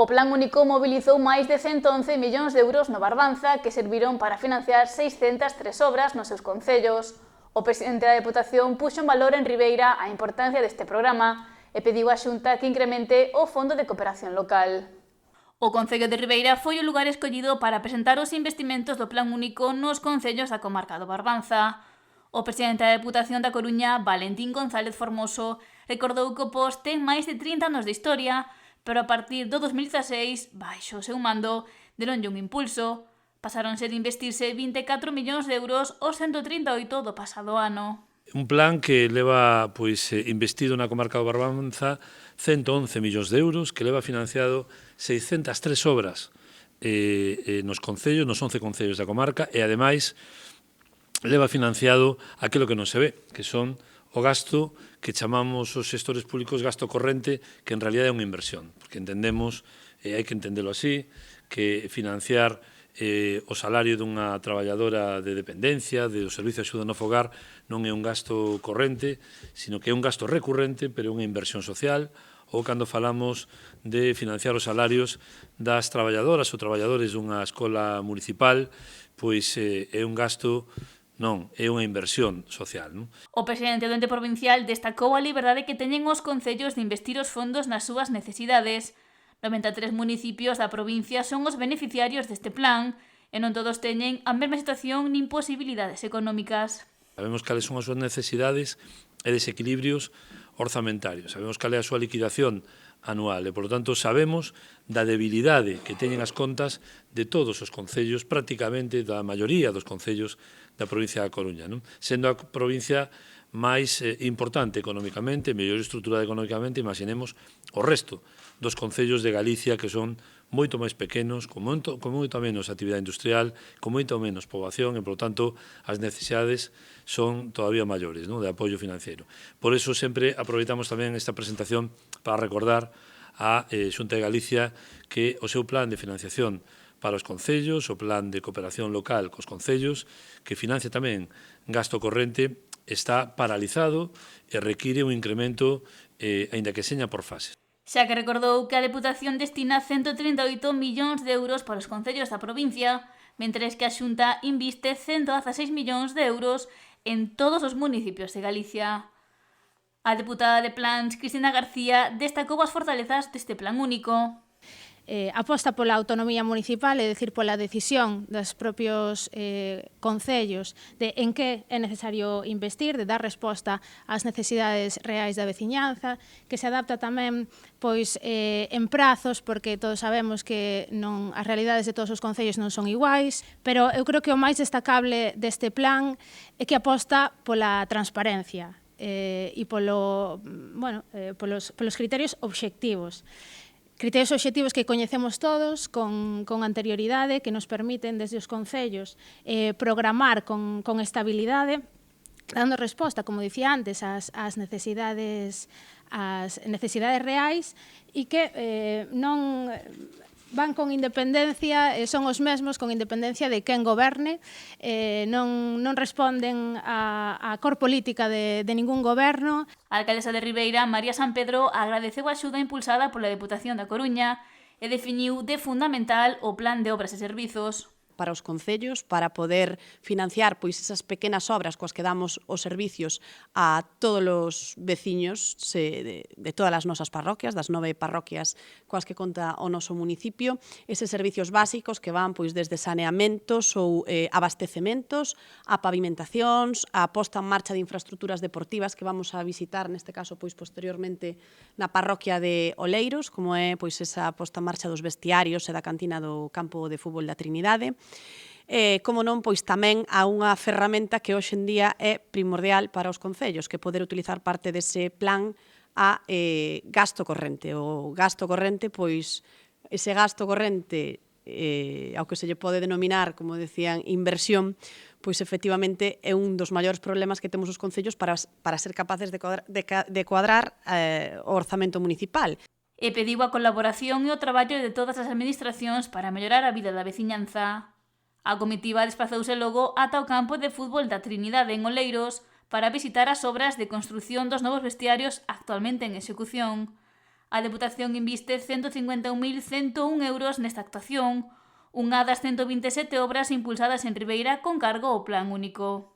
O Plan Único mobilizou máis de 111 millóns de euros no Barbanza que serviron para financiar 603 obras nos seus concellos. O presidente da Deputación puxo en valor en Ribeira a importancia deste programa e pediu á Xunta que incremente o Fondo de Cooperación Local. O Concello de Ribeira foi o lugar escollido para presentar os investimentos do Plan Único nos concellos da comarca do Barbanza. O presidente da Deputación da Coruña, Valentín González Formoso, recordou que o POS ten máis de 30 anos de historia, pero a partir do 2016, baixo o seu mando, deronlle un impulso. Pasáronse de investirse 24 millóns de euros aos 138 do pasado ano. Un plan que leva investido na comarca do Barbanza 111 millóns de euros, que leva financiado 603 obras nos concellos, nos 11 concellos da comarca, e ademais leva financiado aquilo que non se ve, que son o gasto que chamamos os xestores públicos gasto corrente, que en realidad é unha inversión, porque entendemos, e hai que entendelo así, que financiar o salario dunha traballadora de dependencia, do servicio de axuda no fogar, non é un gasto corrente, sino que é un gasto recurrente, pero é unha inversión social, ou cando falamos de financiar os salarios das traballadoras ou traballadores dunha escola municipal, pois é un gasto. Non, é unha inversión social. Non? O presidente do ente provincial destacou a liberdade que teñen os concellos de investir os fondos nas súas necesidades. 93 municipios da provincia son os beneficiarios deste plan e non todos teñen a mesma situación nin posibilidades económicas. Sabemos cales son as súas necesidades e desequilibrios orzamentarios. Sabemos cal é a súa liquidación anual e, por lo tanto, sabemos da debilidade que teñen as contas de todos os concellos, prácticamente da maioría dos concellos da provincia da Coruña, non? Sendo a provincia máis importante económicamente, mellor estruturada económicamente, imaginemos o resto dos concellos de Galicia que son moito máis pequenos, con moito menos actividade industrial, con moito menos poboación e, por tanto, as necesidades son todavía maiores, non? De apoio financiero. Por eso sempre aproveitamos tamén esta presentación para recordar a Xunta de Galicia que o seu plan de financiación para os concellos, o plan de cooperación local cos concellos, que financia tamén gasto corrente, está paralizado e require un incremento, aínda que seña por fases. Xa que recordou que a Deputación destina 138 millóns de euros para os concellos da provincia, mentres que a Xunta inviste 116 millóns de euros en todos os municipios de Galicia. A deputada de Plans, Cristina García, destacou as fortalezas deste plan único. Aposta pola autonomía municipal, é dicir, pola decisión dos propios concellos de en que é necesario investir, de dar resposta ás necesidades reais da veciñanza, que se adapta tamén en prazos, porque todos sabemos que as realidades de todos os concellos non son iguais, pero eu creo que o máis destacable deste plan é que aposta pola transparencia e polos criterios obxectivos. Criterios obxectivos que coñecemos todos con anterioridade, que nos permiten desde os concellos programar con estabilidade, dando resposta, como dicía antes, ás necesidades reais e que non van con independencia, son os mesmos con independencia de quen goberne, non responden á cor política de ningún goberno. A alcaldesa de Ribeira, María San Pedro, agradeceu a axuda impulsada pola Deputación da Coruña e definiu de fundamental o plan de obras e servizos para os concellos, para poder financiar esas pequenas obras coas que damos os servicios a todos os veciños de todas as nosas parroquias, das 9 parroquias coas que conta o noso municipio, eses servicios básicos que van desde saneamentos ou abastecementos, a pavimentacións, a posta en marcha de infraestructuras deportivas que vamos a visitar, neste caso, posteriormente na parroquia de Oleiros, como é esa posta en marcha dos vestiarios e da cantina do campo de fútbol da Trinidade. Como non, tamén a unha ferramenta que hoxe en día é primordial para os concellos, que poder utilizar parte dese plan a gasto corrente. O gasto corrente, ese gasto corrente, ao que se lle pode denominar, como decían, inversión, efectivamente é un dos maiores problemas que temos os concellos para ser capaces de cuadrar o orzamento municipal. E pediu a colaboración e o traballo de todas as administracións para mellorar a vida da veciñanza. A comitiva desplazouse logo ata o campo de fútbol da Trinidade en Oleiros para visitar as obras de construción dos novos vestiarios actualmente en execución. A Deputación inviste 151.101 euros nesta actuación, unha das 127 obras impulsadas en Ribeira con cargo ao Plan Único.